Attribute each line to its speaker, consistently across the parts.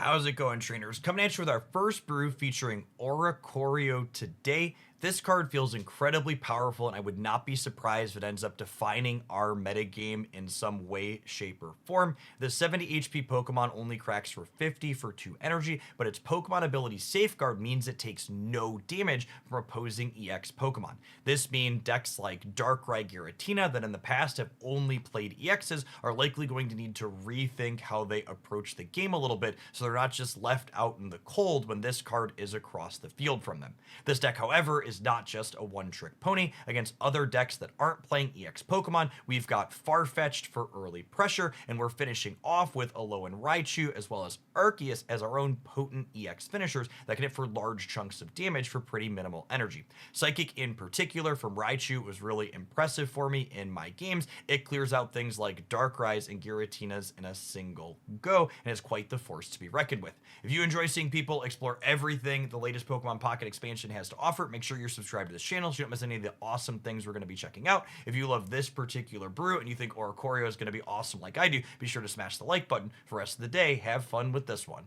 Speaker 1: How's it going, trainers? Coming at you with our first brew featuring Oricorio today. This card feels incredibly powerful, and I would not be surprised if it ends up defining our metagame in some way, shape, or form. The 70 HP Pokemon only cracks for 50 for 2 energy, but its Pokemon ability Safeguard means it takes no damage from opposing EX Pokemon. This means decks like Darkrai Giratina that in the past have only played EXs are likely going to need to rethink how they approach the game a little bit, so they're not just left out in the cold when this card is across the field from them. This deck, however, is not just a one-trick pony. Against other decks that aren't playing EX Pokemon, we've got Farfetch'd for early pressure, and we're finishing off with Alolan Raichu as well as Arceus as our own potent EX finishers that can hit for large chunks of damage for pretty minimal energy. Psychic in particular from Raichu was really impressive for me in my games. It clears out things like Darkrai's and Giratinas in a single go, and is quite the force to be reckoned with. If you enjoy seeing people explore everything the latest Pokemon Pocket expansion has to offer, make sure you're subscribed to this channel so you don't miss any of the awesome things we're going to be checking out. If you love this particular brew and you think Oricorio is going to be awesome like I do, be sure to smash the like button. For the rest of the day, have fun with this one.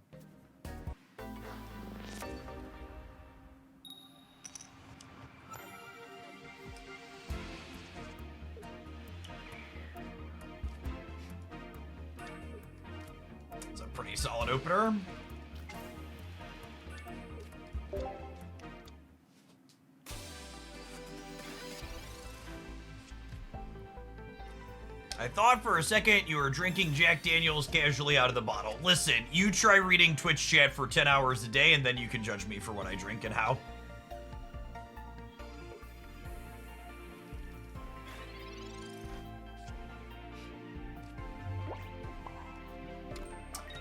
Speaker 1: It's a pretty solid opener. I thought for a second you were drinking Jack Daniels casually out of the bottle. Listen, you try reading Twitch chat for 10 hours a day and then you can judge me for what I drink and how.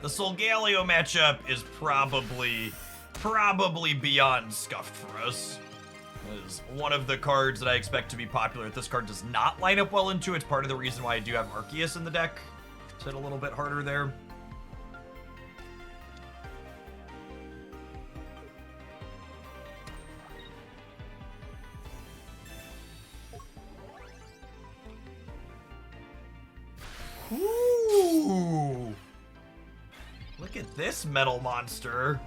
Speaker 1: The Solgaleo matchup is probably beyond scuffed for us. It is one of the cards that I expect to be popular. If this card does not line up well into it, it's part of the reason why I do have Arceus in the deck. To hit a little bit harder there. Ooh! Look at this metal monster.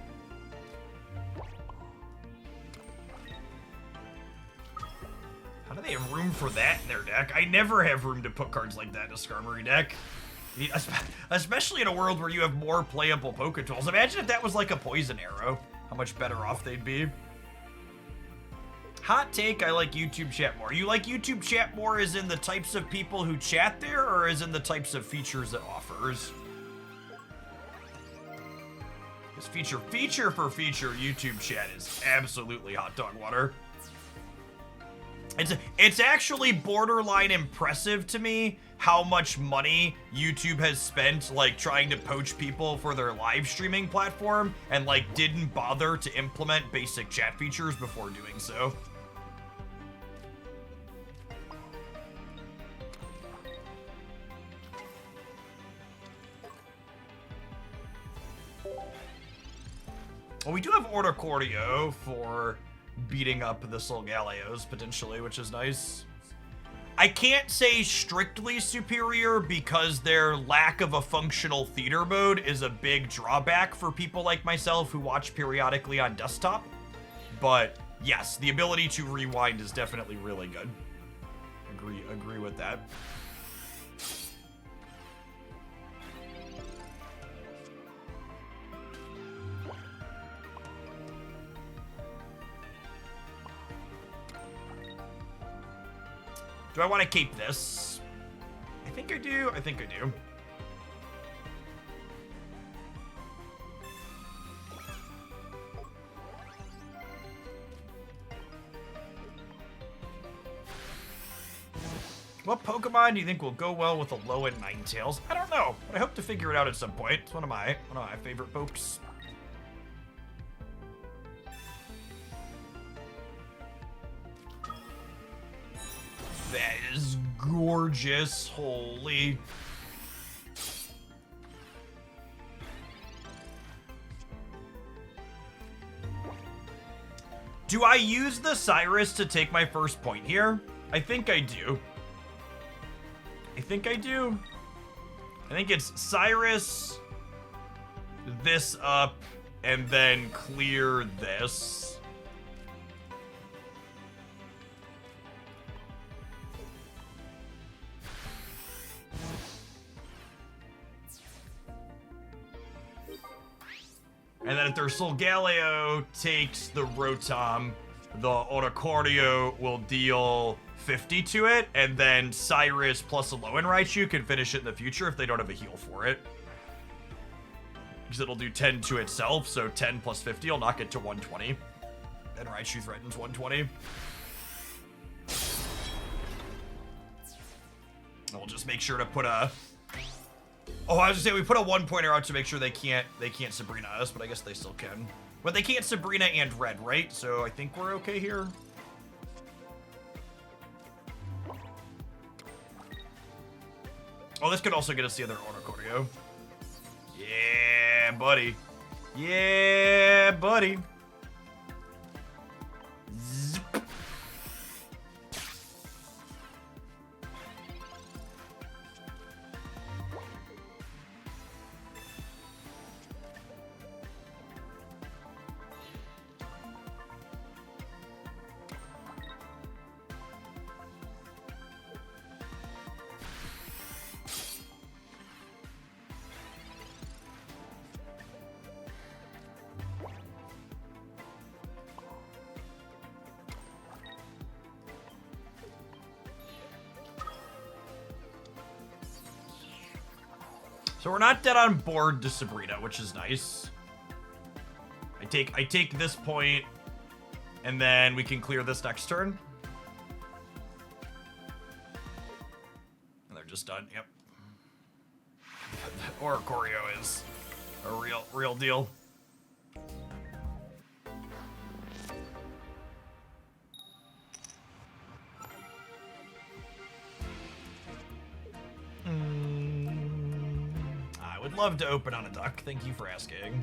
Speaker 1: How do they have room for that in their deck? I never have room to put cards like that in a Skarmory deck. Especially in a world where you have more playable Poketools. Imagine if that was like a Poison Arrow. How much better off they'd be. Hot take, I like YouTube chat more. You like YouTube chat more as in the types of people who chat there, or as in the types of features it offers? This feature for feature, YouTube chat is absolutely hot dog water. It's actually borderline impressive to me how much money YouTube has spent like trying to poach people for their live streaming platform and like didn't bother to implement basic chat features before doing so. Well, we do have Oricorio for beating up the Solgaleos, potentially, which is nice. I can't say strictly superior because their lack of a functional theater mode is a big drawback for people like myself who watch periodically on desktop. But yes, the ability to rewind is definitely really good. Agree with that. Do I want to keep this? I think I do. What Pokemon do you think will go well with a low-end Ninetales? I don't know, but I hope to figure it out at some point. It's one of my favorite pokes. That is gorgeous. Holy. Do I use the Cyrus to take my first point here? I think I do. I think it's Cyrus, this up and then clear this. And then if their Solgaleo takes the Rotom, the Oricorio will deal 50 to it, and then Cyrus plus a low-end Raichu can finish it in the future if they don't have a heal for it. Because it'll do 10 to itself, so 10 plus 50 will knock it to 120. And Raichu threatens 120. And we'll just make sure to put a... Oh, I was gonna say we put a 1-pointer out to make sure they can't Sabrina us, but I guess they still can. But they can't Sabrina and Red, right? So I think we're okay here. Oh, this could also get us the other Oricorio. Yeah, buddy. Yeah, buddy. Zip. So we're not dead on board to Sabrina, which is nice. I take this point, and then we can clear this next turn. And they're just done. Yep. Oricorio is a real deal. I would love to open on a duck. Thank you for asking.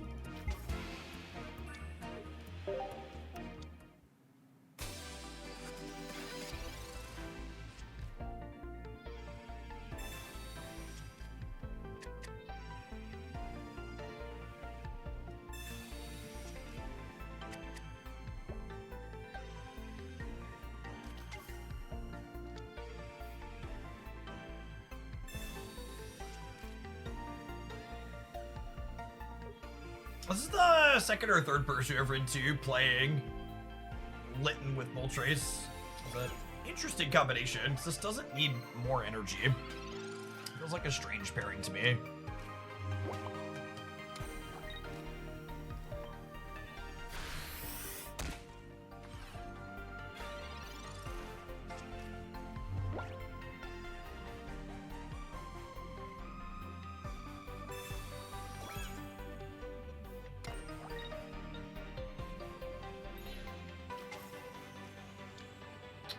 Speaker 1: This is the second or third person ever into playing Litten with Moltres. But interesting combination. This doesn't need more energy. Feels like a strange pairing to me.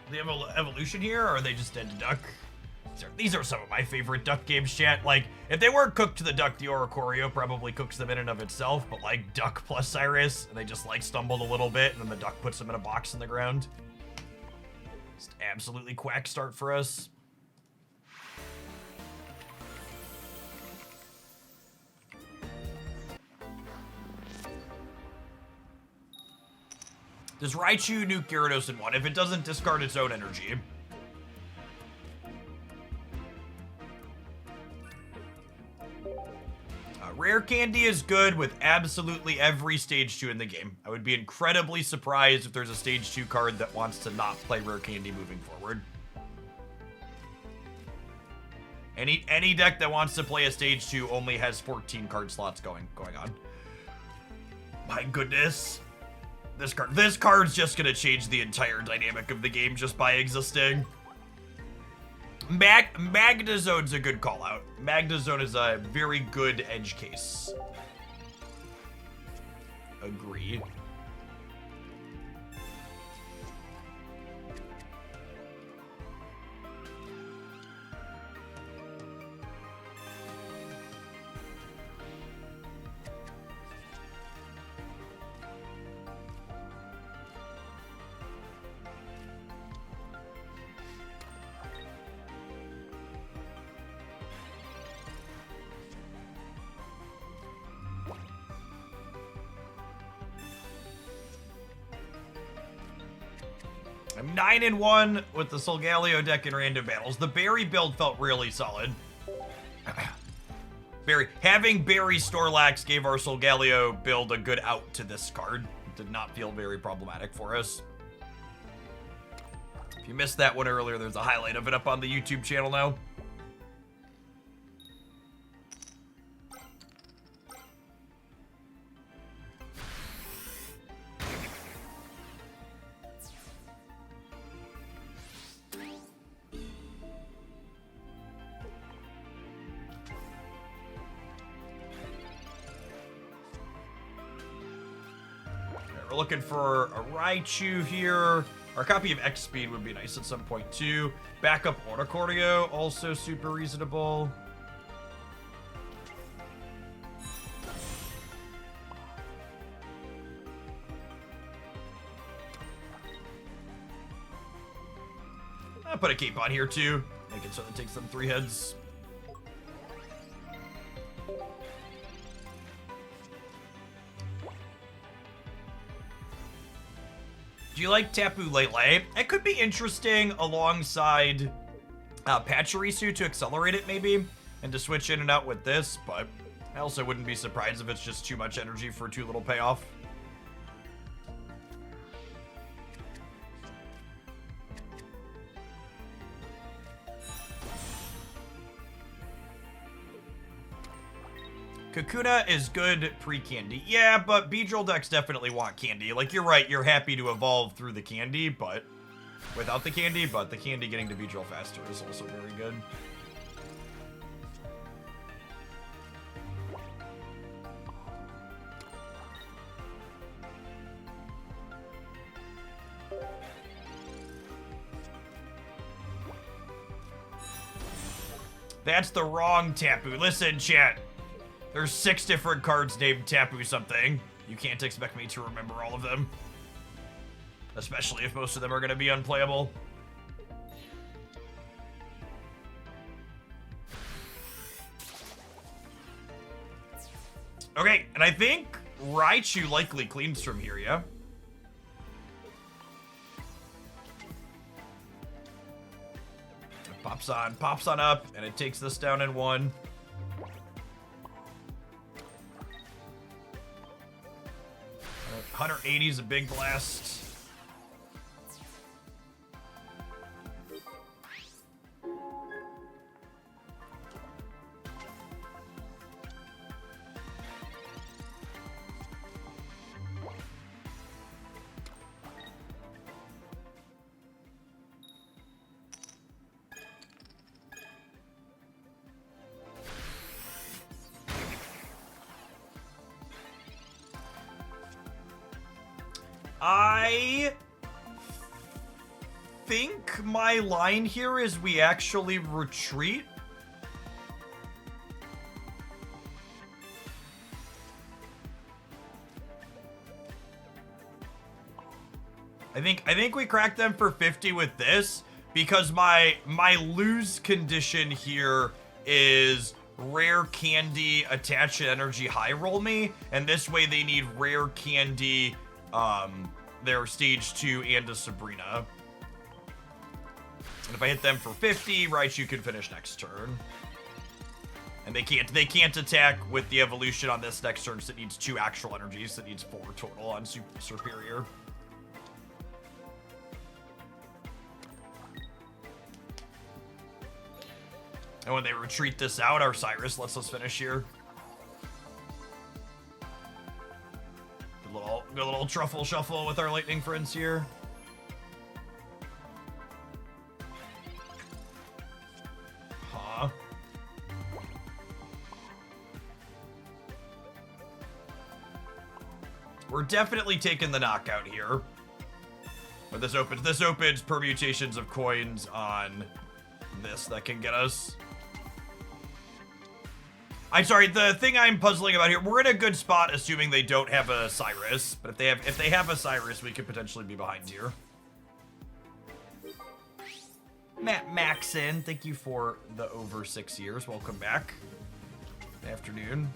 Speaker 1: The evolution here, or are they just dead to duck? These are some of my favorite duck games, chat. Like, if they weren't cooked to the duck, the Oricorio probably cooks them in and of itself, but like duck plus Cyrus, and they just like stumbled a little bit, and then the duck puts them in a box in the ground. Just absolutely quack start for us. Does Raichu nuke Gyarados in one if it doesn't discard its own energy? Rare Candy is good with absolutely every Stage 2 in the game. I would be incredibly surprised if there's a Stage 2 card that wants to not play Rare Candy moving forward. Any deck that wants to play a Stage 2 only has 14 card slots going on. My goodness. This card's just gonna change the entire dynamic of the game just by existing. Magnazone's a good call out. Magnazone is a very good edge case. Agree. I'm 9-1 with the Solgaleo deck in random battles. The Berry build felt really solid. Having Berry Snorlax gave our Solgaleo build a good out to this card. It did not feel very problematic for us. If you missed that one earlier, there's a highlight of it up on the YouTube channel now. We're looking for a Raichu here. Our copy of X Speed would be nice at some point too. Backup Oricorio, also super reasonable. I'll put a cape on here too. Make it so that it takes them 3 heads. Do you like Tapu Lele? It could be interesting alongside Pachirisu to accelerate it maybe, and to switch in and out with this, but I also wouldn't be surprised if it's just too much energy for too little payoff. Kakuna is good pre-candy. Yeah, but Beedrill decks definitely want candy. Like, you're right, you're happy to evolve through the candy, but without the candy, but the candy getting to Beedrill faster is also very good. That's the wrong Tapu. Listen, chat. There's 6 different cards named Tapu something. You can't expect me to remember all of them. Especially if most of them are going to be unplayable. Okay, and I think Raichu likely cleans from here, yeah? It pops on up, and it takes this down in 1. 180 is a big blast. I think my line here is we actually retreat. I think we crack them for 50 with this because my lose condition here is rare candy attach an energy high roll me, and this way they need rare candy their stage 2 and a Sabrina. And if I hit them for 50, Raichu can finish next turn. And they can't attack with the evolution on this next turn, so it needs 2 actual energies, so it needs 4 total on Superior. And when they retreat this out, our Cyrus lets us finish here. Good little truffle shuffle with our lightning friends here. Huh. We're definitely taking the knockout here. But this opens permutations of coins on this that can get us. I'm sorry, the thing I'm puzzling about here, we're in a good spot assuming they don't have a Cyrus, but if they have a Cyrus, we could potentially be behind here. Matt Maxon, thank you for the over 6 years. Welcome back. Good afternoon.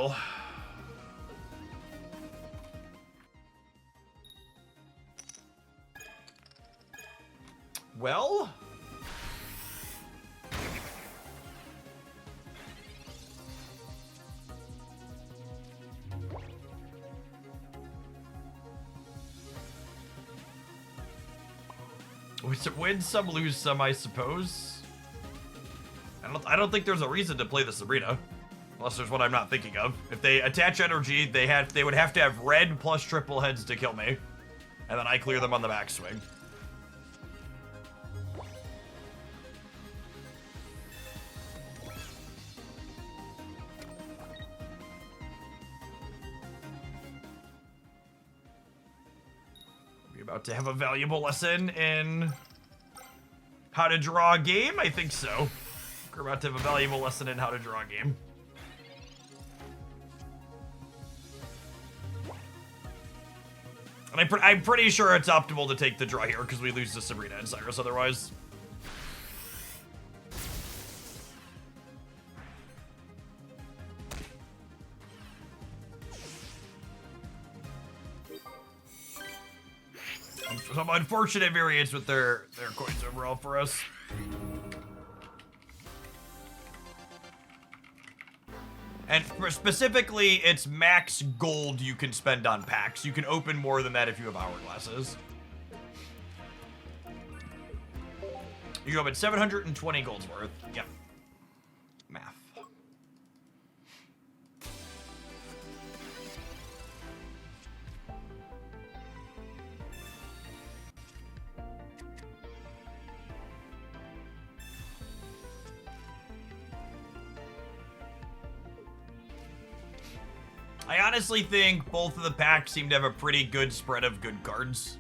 Speaker 1: deal. Well... win some, lose some, I suppose. I don't think there's a reason to play the Sabrina. Unless there's one I'm not thinking of. If they attach energy, they would have to have red plus triple heads to kill me. And then I clear them on the backswing. We're about to have a valuable lesson in how to draw a game? I think so. We're about to have a valuable lesson in how to draw a game. And I'm pretty sure it's optimal to take the draw here because we lose to Sabrina and Cyrus otherwise. Some unfortunate variance with their coins overall for us. And specifically, it's max gold you can spend on packs. You can open more than that if you have hourglasses. You can open 720 gold's worth. Yep. Math. I honestly think both of the packs seem to have a pretty good spread of good cards.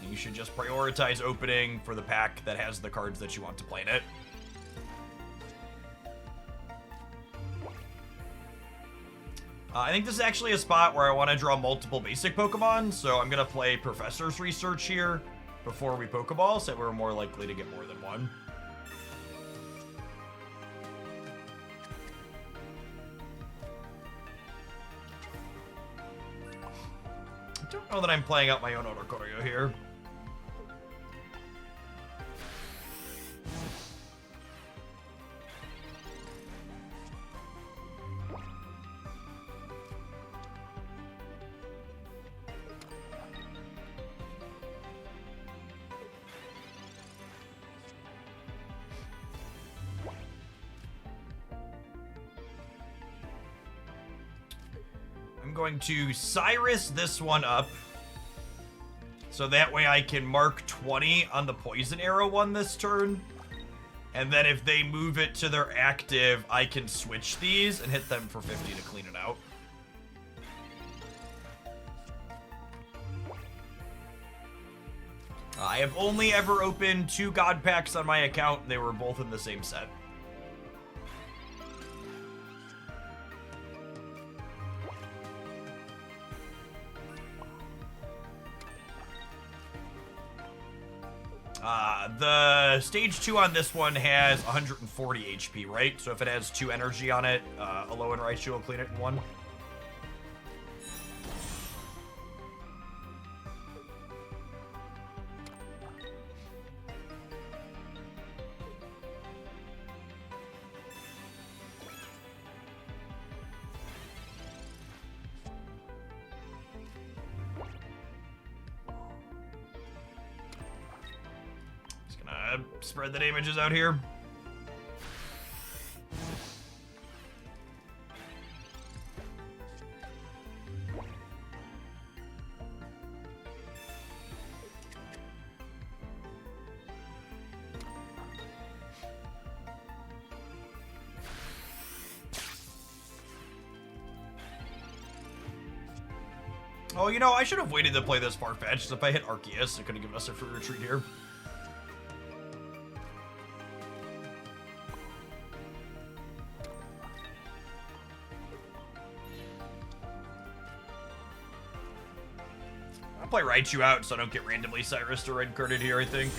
Speaker 1: You should just prioritize opening for the pack that has the cards that you want to play in it. I think this is actually a spot where I want to draw multiple basic Pokemon, so I'm going to play Professor's Research here before we Pokeball, so we're more likely to get more than one. I don't know that I'm playing out my own Oricorio here. I'm going to Cyrus this one up. So that way I can mark 20 on the poison arrow one this turn. And then if they move it to their active, I can switch these and hit them for 50 to clean it out. I have only ever opened 2 God packs on my account, and they were both in the same set. The stage 2 on this one has 140 HP, right? So if it has 2 energy on it, Alolan Raichu will clean it in 1. Spread the damages out here. Oh, you know, I should have waited to play this far-fetched. If I hit Arceus, it could have given us a free retreat here. Play Raichu out so I don't get randomly Cyrus or red carded here, I think.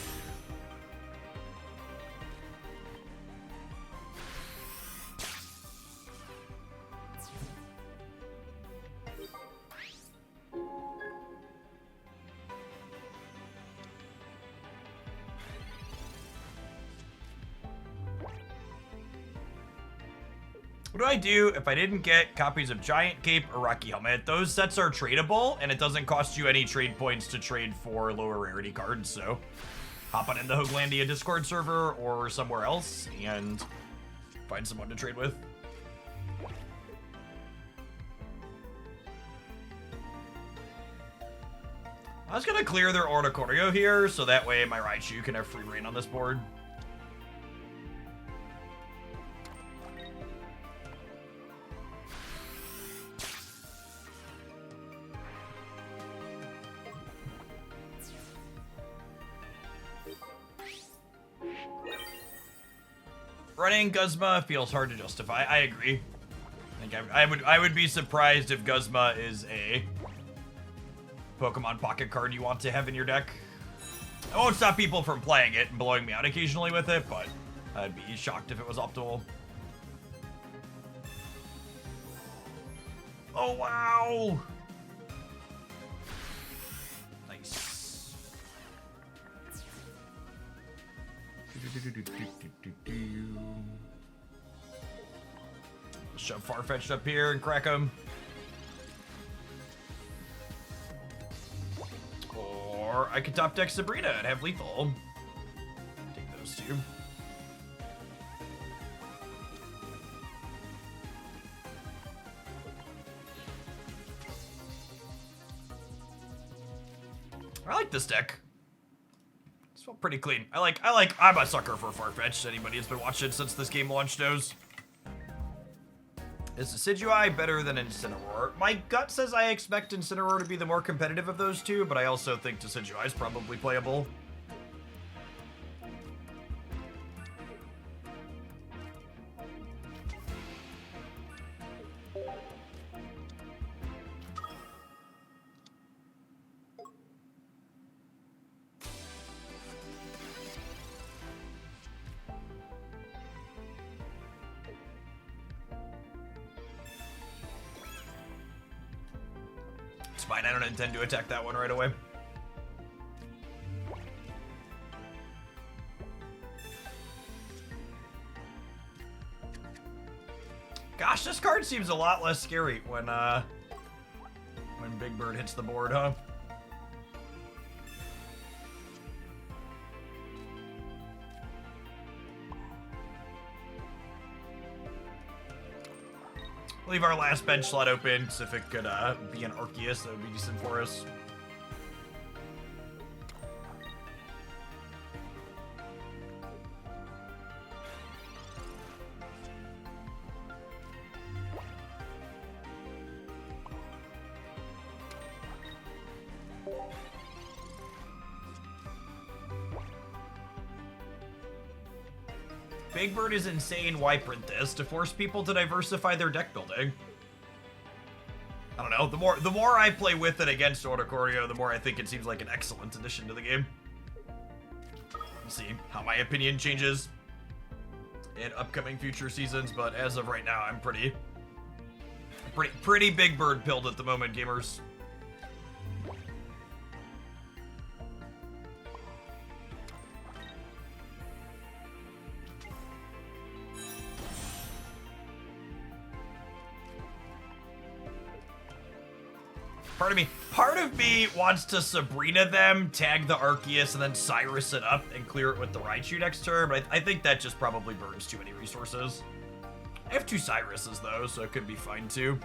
Speaker 1: What do I do if I didn't get copies of Giant Cape or Rocky Helmet? Those sets are tradable, and it doesn't cost you any trade points to trade for lower rarity cards, so hop on in the Hoaglandia Discord server or somewhere else and find someone to trade with. I was gonna clear their Oricorio here, so that way my Raichu can have free reign on this board. Running Guzma feels hard to justify. I agree. I would be surprised if Guzma is a Pokemon pocket card you want to have in your deck. I won't stop people from playing it and blowing me out occasionally with it, but I'd be shocked if it was optimal. Oh, wow! Nice. Shove Farfetch'd up here and crack him. Or I could top deck Sabrina and have lethal. Take those two. I like this deck. It's felt pretty clean. I'm a sucker for Farfetch'd. Anybody who's been watching since this game launched knows. Is Decidueye better than Incineroar? My gut says I expect Incineroar to be the more competitive of those two, but I also think Decidueye is probably playable. It's fine, I don't intend to attack that one right away. Gosh, this card seems a lot less scary when Big Bird hits the board, huh? Leave our last bench slot open, so if it could be an Arceus, that would be decent for us. Big Bird is insane. Why print this? To force people to diversify their deck building. I don't know. The more I play with it against Oricorio, the more I think it seems like an excellent addition to the game. We'll see how my opinion changes in upcoming future seasons, but as of right now, I'm pretty Big Bird pilled at the moment, gamers. Part of me wants to Sabrina them, tag the Arceus, and then Cyrus it up and clear it with the Raichu next turn, but I think that just probably burns too many resources. I have two Cyruses, though, so it could be fine, too.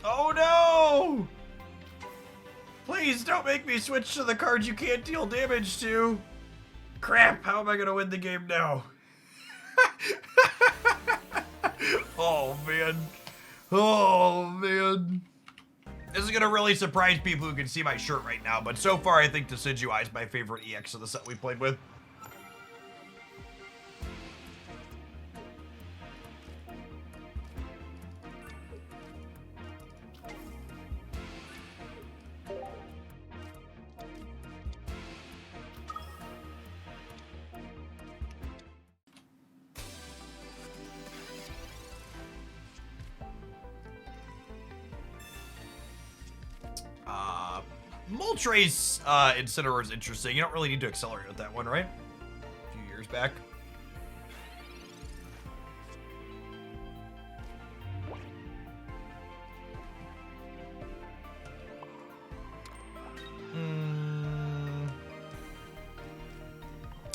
Speaker 1: Oh, no! Please don't make me switch to the cards you can't deal damage to. Crap, how am I gonna win the game now? Oh, man. Oh, man. This is gonna really surprise people who can see my shirt right now, but so far I think Decidueye is my favorite EX of the set we played with. Moltres Incineroar is interesting. You don't really need to accelerate with that one, right? A few years back.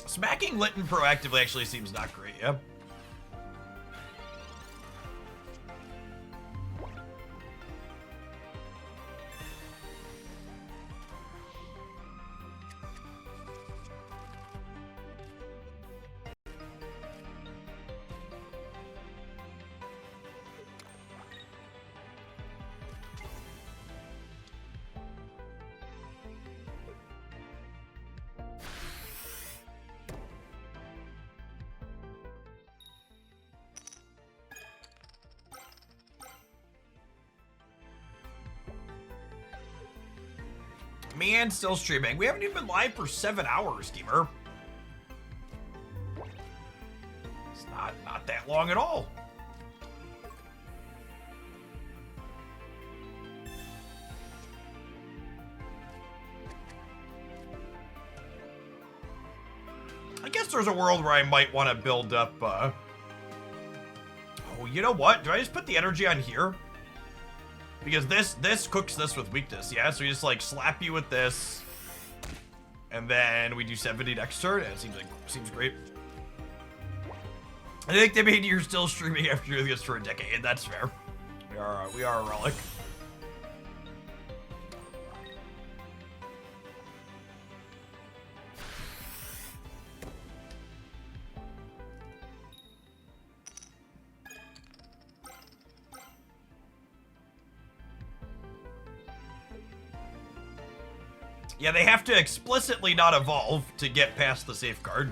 Speaker 1: Smacking Litten proactively actually seems not great, yep. Man, still streaming. We haven't even been live for 7 hours, gamer. It's not that long at all. I guess there's a world where I might want to build up, oh, you know what? Do I just put the energy on here? Because this cooks this with weakness, yeah? So we just like slap you with this, and then we do 70 next turn, and it seems great. I think they made you're still streaming after doing this for a decade. That's fair. We are a relic. Yeah, they have to explicitly not evolve to get past the safeguard.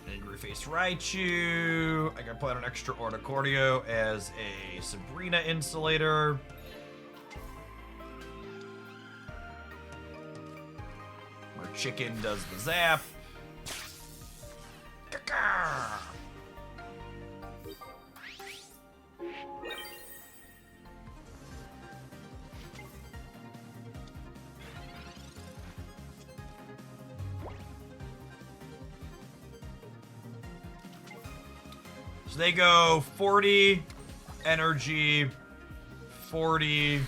Speaker 1: Angry Face Raichu. I gotta put an extra Oricorio as a Sabrina Insulator. Our chicken does the zap. So they go 40 energy, 40.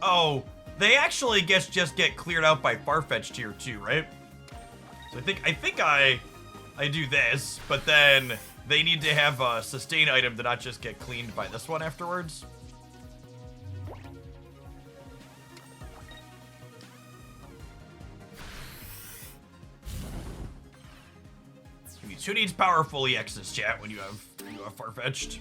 Speaker 1: Oh, they actually just get cleared out by Farfetch'd tier 2, right? So I think I do this, but then they need to have a sustain item to not just get cleaned by this one afterwards. Who needs powerful EXs, chat, when you have Farfetch'd?